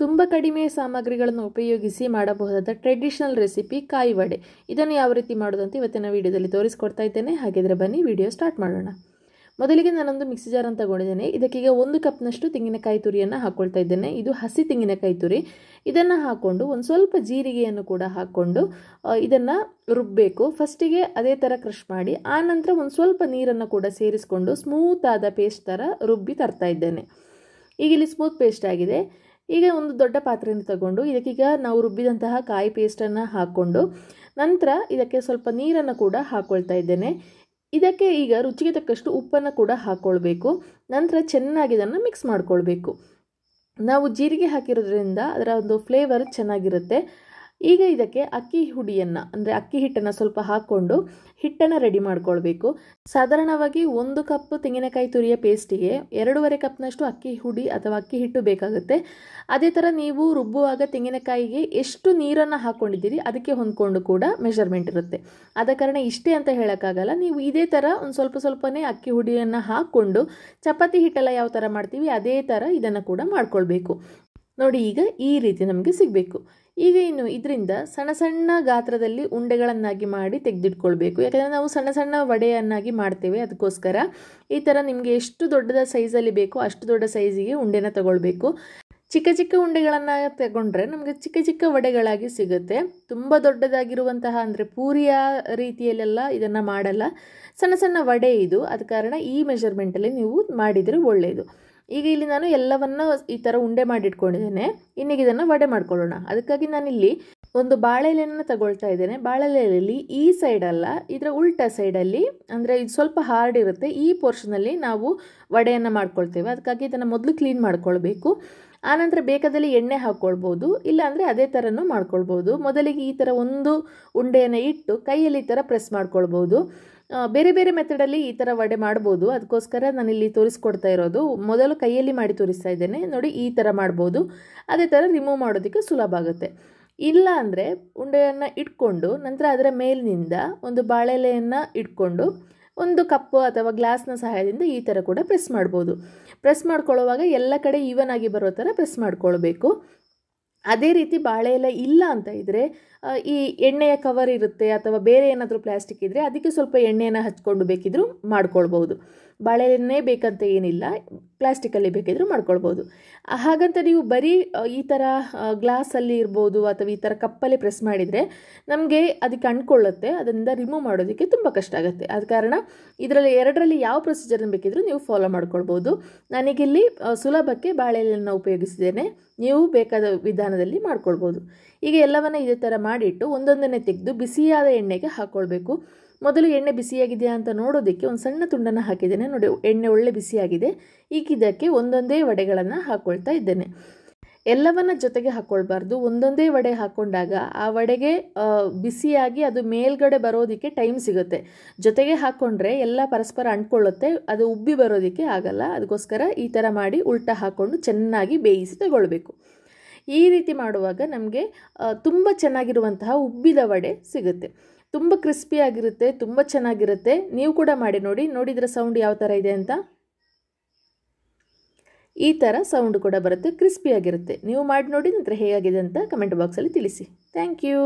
ತುಂಬ ಕಡಿಮೆ ಸಾಮಗ್ರಿಗಳನ್ನು ಉಪಯೋಗಿಸಿ ಮಾಡಬಹುದಾದ ಟ್ರೆಡಿಷನಲ್ ರೆಸಿಪಿ ಕಾಯಿ ವಡೆ. ಇದನ್ನು ಯಾವ ರೀತಿ ಮಾಡೋದು ಅಂತ ಇವತ್ತಿನ ವಿಡಿಯೋದಲ್ಲಿ ತೋರಿಸ್ಕೊಡ್ತಾ ಇದ್ದೇನೆ. ಹಾಗಿದ್ರೆ ಬನ್ನಿ ವಿಡಿಯೋ ಸ್ಟಾರ್ಟ್ ಮಾಡೋಣ. ಮೊದಲಿಗೆ ನಾನೊಂದು ಮಿಕ್ಸಿ ಜಾರನ್ನು ತಗೊಂಡಿದ್ದೇನೆ. ಇದಕ್ಕೀಗ 1 ಕಪ್ನಷ್ಟು ತೆಂಗಿನಕಾಯಿ ತುರಿಯನ್ನು ಹಾಕ್ಕೊಳ್ತಾ ಇದ್ದೇನೆ. ಇದು ಹಸಿ ತೆಂಗಿನಕಾಯಿ ತುರಿ. ಇದನ್ನು ಹಾಕ್ಕೊಂಡು ಒಂದು ಸ್ವಲ್ಪ ಜೀರಿಗೆಯನ್ನು ಕೂಡ ಹಾಕ್ಕೊಂಡು ಇದನ್ನು ರುಬ್ಬಬೇಕು. ಫಸ್ಟಿಗೆ ಅದೇ ಥರ ಕ್ರಷ್ ಮಾಡಿ ಆನಂತರ ಒಂದು ಸ್ವಲ್ಪ ನೀರನ್ನು ಕೂಡ ಸೇರಿಸ್ಕೊಂಡು ಸ್ಮೂತ್ ಆದ ಪೇಸ್ಟ್ ಥರ ರುಬ್ಬಿ ತರ್ತಾ ಇದ್ದೇನೆ. ಈಗ ಇಲ್ಲಿ ಸ್ಮೂತ್ ಪೇಸ್ಟ್ ಆಗಿದೆ. ಈಗ ಒಂದು ದೊಡ್ಡ ಪಾತ್ರೆಯನ್ನು ತಗೊಂಡು ಇದಕ್ಕೀಗ ನಾವು ರುಬ್ಬಿದಂತಹ ಕಾಯಿ ಪೇಸ್ಟನ್ನು ಹಾಕ್ಕೊಂಡು ನಂತರ ಇದಕ್ಕೆ ಸ್ವಲ್ಪ ನೀರನ್ನು ಕೂಡ ಹಾಕ್ಕೊಳ್ತಾ ಇದ್ದೇನೆ. ಇದಕ್ಕೆ ಈಗ ರುಚಿಗೆ ತಕ್ಕಷ್ಟು ಉಪ್ಪನ್ನು ಕೂಡ ಹಾಕ್ಕೊಳ್ಬೇಕು. ನಂತರ ಚೆನ್ನಾಗಿ ಇದನ್ನು ಮಿಕ್ಸ್ ಮಾಡ್ಕೊಳ್ಬೇಕು. ನಾವು ಜೀರಿಗೆ ಹಾಕಿರೋದ್ರಿಂದ ಅದರ ಒಂದು ಫ್ಲೇವರ್ ಚೆನ್ನಾಗಿರುತ್ತೆ. ಈಗ ಇದಕ್ಕೆ ಅಕ್ಕಿ ಹುಡಿಯನ್ನು ಅಂದರೆ ಅಕ್ಕಿ ಹಿಟ್ಟನ್ನು ಸ್ವಲ್ಪ ಹಾಕ್ಕೊಂಡು ಹಿಟ್ಟನ್ನು ರೆಡಿ ಮಾಡ್ಕೊಳ್ಬೇಕು. ಸಾಧಾರಣವಾಗಿ 1 ಕಪ್ ತೆಂಗಿನಕಾಯಿ ತುರಿಯ ಪೇಸ್ಟಿಗೆ 2.5 ಕಪ್ನಷ್ಟು ಅಕ್ಕಿ ಹುಡಿ ಅಥವಾ ಅಕ್ಕಿ ಹಿಟ್ಟು ಬೇಕಾಗುತ್ತೆ. ಅದೇ ಥರ ನೀವು ರುಬ್ಬುವಾಗ ತೆಂಗಿನಕಾಯಿಗೆ ಎಷ್ಟು ನೀರನ್ನು ಹಾಕ್ಕೊಂಡಿದ್ದೀರಿ ಅದಕ್ಕೆ ಹೊಂದ್ಕೊಂಡು ಕೂಡ ಮೆಷರ್ಮೆಂಟ್ ಇರುತ್ತೆ. ಆದ ಕಾರಣ ಇಷ್ಟೇ ಅಂತ ಹೇಳೋಕ್ಕಾಗಲ್ಲ. ನೀವು ಇದೇ ಥರ ಒಂದು ಸ್ವಲ್ಪನೇ ಅಕ್ಕಿ ಹುಡಿಯನ್ನು ಹಾಕ್ಕೊಂಡು ಚಪಾತಿ ಹಿಟ್ಟೆಲ್ಲ ಯಾವ ಥರ ಮಾಡ್ತೀವಿ ಅದೇ ಥರ ಇದನ್ನು ಕೂಡ ಮಾಡ್ಕೊಳ್ಬೇಕು. ನೋಡಿ, ಈಗ ಈ ರೀತಿ ನಮಗೆ ಸಿಗಬೇಕು. ಈಗ ಇನ್ನು ಇದರಿಂದ ಸಣ್ಣ ಸಣ್ಣ ಗಾತ್ರದಲ್ಲಿ ಉಂಡೆಗಳನ್ನಾಗಿ ಮಾಡಿ ತೆಗೆದಿಟ್ಕೊಳ್ಬೇಕು. ಯಾಕಂದರೆ ನಾವು ಸಣ್ಣ ಸಣ್ಣ ವಡೆಯನ್ನಾಗಿ ಮಾಡ್ತೇವೆ. ಅದಕ್ಕೋಸ್ಕರ ಈ ಥರ ನಿಮಗೆ ಎಷ್ಟು ದೊಡ್ಡದ ಸೈಜಲ್ಲಿ ಬೇಕೋ ಅಷ್ಟು ದೊಡ್ಡ ಸೈಜಿಗೆ ಉಂಡೆನ ತಗೊಳ್ಬೇಕು. ಚಿಕ್ಕ ಚಿಕ್ಕ ಉಂಡೆಗಳನ್ನು ತಗೊಂಡ್ರೆ ನಮಗೆ ಚಿಕ್ಕ ಚಿಕ್ಕ ವಡೆಗಳಾಗಿ ಸಿಗುತ್ತೆ. ತುಂಬ ದೊಡ್ಡದಾಗಿರುವಂತಹ ಅಂದರೆ ಪೂರಿಯ ರೀತಿಯಲ್ಲೆಲ್ಲ ಇದನ್ನು ಮಾಡಲ್ಲ. ಸಣ್ಣ ಸಣ್ಣ ವಡೆ ಇದು. ಆದ ಕಾರಣ ಈ ಮೆಷರ್ಮೆಂಟಲ್ಲಿ ನೀವು ಮಾಡಿದರೆ ಒಳ್ಳೆಯದು. ಈಗ ಇಲ್ಲಿ ನಾನು ಎಲ್ಲವನ್ನು ಈ ಥರ ಉಂಡೆ ಮಾಡಿಟ್ಕೊಂಡಿದ್ದೇನೆ. ಇನ್ನೀಗ ಇದನ್ನು ವಡೆ ಮಾಡ್ಕೊಳ್ಳೋಣ. ಅದಕ್ಕಾಗಿ ನಾನಿಲ್ಲಿ ಒಂದು ಬಾಳೆ ಎಲೆಯನ್ನು ತಗೊಳ್ತಾ ಇದ್ದೇನೆ. ಬಾಳೆ ಎಲೆಯಲ್ಲಿ ಈ ಸೈಡಲ್ಲ, ಇದರ ಉಲ್ಟಾ ಸೈಡಲ್ಲಿ ಅಂದರೆ ಇದು ಸ್ವಲ್ಪ ಹಾರ್ಡ್ ಇರುತ್ತೆ. ಈ ಪೋರ್ಷನಲ್ಲಿ ನಾವು ವಡೆಯನ್ನು ಮಾಡ್ಕೊಳ್ತೇವೆ. ಅದಕ್ಕಾಗಿ ಇದನ್ನು ಮೊದಲು ಕ್ಲೀನ್ ಮಾಡ್ಕೊಳ್ಬೇಕು. ಆನಂತರ ಬೇಕಾದಲ್ಲಿ ಎಣ್ಣೆ ಹಾಕ್ಕೊಳ್ಬೋದು, ಇಲ್ಲಾಂದರೆ ಅದೇ ಥರನೂ ಮಾಡ್ಕೊಳ್ಬೋದು. ಮೊದಲಿಗೆ ಈ ಥರ ಒಂದು ಉಂಡೆಯನ್ನು ಇಟ್ಟು ಕೈಯಲ್ಲಿ ಈ ಥರ ಪ್ರೆಸ್ ಮಾಡ್ಕೊಳ್ಬೋದು. ಬೇರೆ ಬೇರೆ ಮೆಥಡಲ್ಲಿ ಈ ಥರ ವಡೆ ಮಾಡ್ಬೋದು. ಅದಕ್ಕೋಸ್ಕರ ನಾನಿಲ್ಲಿ ತೋರಿಸ್ಕೊಡ್ತಾ ಇರೋದು. ಮೊದಲು ಕೈಯಲ್ಲಿ ಮಾಡಿ ತೋರಿಸ್ತಾ ಇದ್ದೇನೆ. ನೋಡಿ, ಈ ಥರ ಮಾಡ್ಬೋದು. ಅದೇ ಥರ ರಿಮೂವ್ ಮಾಡೋದಕ್ಕೆ ಸುಲಭ ಆಗುತ್ತೆ. ಇಲ್ಲ ಅಂದರೆ ಉಂಡೆಯನ್ನು ಇಟ್ಕೊಂಡು ನಂತರ ಅದರ ಮೇಲಿನಿಂದ ಒಂದು ಬಾಳೆಲೆಯನ್ನು ಇಟ್ಕೊಂಡು ಒಂದು ಕಪ್ಪು ಅಥವಾ ಗ್ಲಾಸ್ನ ಸಹಾಯದಿಂದ ಈ ಥರ ಕೂಡ ಪ್ರೆಸ್ ಮಾಡ್ಬೋದು. ಪ್ರೆಸ್ ಮಾಡ್ಕೊಳ್ಳುವಾಗ ಎಲ್ಲ ಕಡೆ ಈವನ್ ಆಗಿ ಬರೋ ಥರ ಪ್ರೆಸ್ ಮಾಡ್ಕೊಳ್ಬೇಕು. ಅದೇ ರೀತಿ ಬಾಳೆ ಎಲೆ ಇಲ್ಲ ಅಂತ ಇದ್ದರೆ ಈ ಎಣ್ಣೆಯ ಕವರ್ ಇರುತ್ತೆ ಅಥವಾ ಬೇರೆ ಏನಾದರೂ ಪ್ಲಾಸ್ಟಿಕ್ ಇದ್ದರೆ ಅದಕ್ಕೆ ಸ್ವಲ್ಪ ಎಣ್ಣೆಯನ್ನು ಹಚ್ಕೊಂಡು ಬೇಕಿದ್ರೂ ಮಾಡ್ಕೊಳ್ಬೋದು. ಬಾಳೆ ಎಣ್ಣೆ ಬೇಕಂತ ಏನಿಲ್ಲ, ಪ್ಲಾಸ್ಟಿಕಲ್ಲಿ ಬೇಕಿದ್ರೂ ಮಾಡ್ಕೊಳ್ಬೋದು. ಹಾಗಂತ ನೀವು ಬರೀ ಈ ಥರ ಗ್ಲಾಸಲ್ಲಿ ಇರ್ಬೋದು ಅಥವಾ ಈ ಥರ ಕಪ್ಪಲ್ಲಿ ಪ್ರೆಸ್ ಮಾಡಿದರೆ ನಮಗೆ ಅದಕ್ಕೆ ಅಂಟ್ಕೊಳ್ಳುತ್ತೆ. ಅದರಿಂದ ರಿಮೂವ್ ಮಾಡೋದಕ್ಕೆ ತುಂಬ ಕಷ್ಟ ಆಗುತ್ತೆ. ಆದ ಕಾರಣ ಇದರಲ್ಲಿ ಎರಡರಲ್ಲಿ ಯಾವ ಪ್ರೊಸೀಜರನ್ನು ಬೇಕಿದ್ರೂ ನೀವು ಫಾಲೋ ಮಾಡ್ಕೊಳ್ಬೋದು. ನನಗಿಲ್ಲಿ ಸುಲಭಕ್ಕೆ ಬಾಳೆ ಎಲೆಯನ್ನು ಉಪಯೋಗಿಸಿದ್ದೇನೆ. ನೀವು ಬೇಕಾದ ವಿಧಾನದಲ್ಲಿ ಮಾಡ್ಕೊಳ್ಬೋದು. ಈಗ ಎಲ್ಲವನ್ನ ಇದೇ ಥರ ಮಾಡಿಟ್ಟು ಒಂದೊಂದನ್ನೇ ತೆಗೆದು ಬಿಸಿಯಾದ ಎಣ್ಣೆಗೆ ಹಾಕ್ಕೊಳ್ಬೇಕು. ಮೊದಲು ಎಣ್ಣೆ ಬಿಸಿಯಾಗಿದೆಯಾ ಅಂತ ನೋಡೋದಕ್ಕೆ ಒಂದು ಸಣ್ಣ ತುಂಡನ್ನು ಹಾಕಿದ್ದೇನೆ. ನೋಡಿ, ಎಣ್ಣೆ ಒಳ್ಳೆ ಬಿಸಿಯಾಗಿದೆ. ಈಗ ಇದಕ್ಕೆ ಒಂದೊಂದೇ ವಡೆಗಳನ್ನು ಹಾಕ್ಕೊಳ್ತಾ ಇದ್ದೇನೆ. ಎಲ್ಲವನ್ನ ಜೊತೆಗೆ ಹಾಕ್ಕೊಳ್ಬಾರ್ದು. ಒಂದೊಂದೇ ವಡೆ ಹಾಕ್ಕೊಂಡಾಗ ಆ ವಡೆಗೆ ಬಿಸಿಯಾಗಿ ಅದು ಮೇಲ್ಗಡೆ ಬರೋದಕ್ಕೆ ಟೈಮ್ ಸಿಗುತ್ತೆ. ಜೊತೆಗೆ ಹಾಕ್ಕೊಂಡ್ರೆ ಎಲ್ಲ ಪರಸ್ಪರ ಅಂಟ್ಕೊಳ್ಳುತ್ತೆ, ಅದು ಉಬ್ಬಿ ಬರೋದಕ್ಕೆ ಆಗಲ್ಲ. ಅದಕ್ಕೋಸ್ಕರ ಈ ಥರ ಮಾಡಿ ಉಲ್ಟಾ ಹಾಕ್ಕೊಂಡು ಚೆನ್ನಾಗಿ ಬೇಯಿಸಿ ತಗೊಳ್ಬೇಕು. ಈ ರೀತಿ ಮಾಡುವಾಗ ನಮಗೆ ತುಂಬ ಚೆನ್ನಾಗಿರುವಂತಹ ಉಬ್ಬಿದ ವಡೆ ಸಿಗುತ್ತೆ. ತುಂಬ ಕ್ರಿಸ್ಪಿಯಾಗಿರುತ್ತೆ, ತುಂಬ ಚೆನ್ನಾಗಿರುತ್ತೆ. ನೀವು ಕೂಡ ಮಾಡಿ ನೋಡಿ. ನೋಡಿದರೆ ಸೌಂಡ್ ಯಾವ ಥರ ಇದೆ ಅಂತ. ಈ ಥರ ಸೌಂಡ್ ಕೂಡ ಬರುತ್ತೆ, ಕ್ರಿಸ್ಪಿಯಾಗಿರುತ್ತೆ. ನೀವು ಮಾಡಿ ನೋಡಿ, ನಂತರ ಹೇಗಾಗಿದೆ ಅಂತ ಕಮೆಂಟ್ ಬಾಕ್ಸಲ್ಲಿ ತಿಳಿಸಿ. Thank you.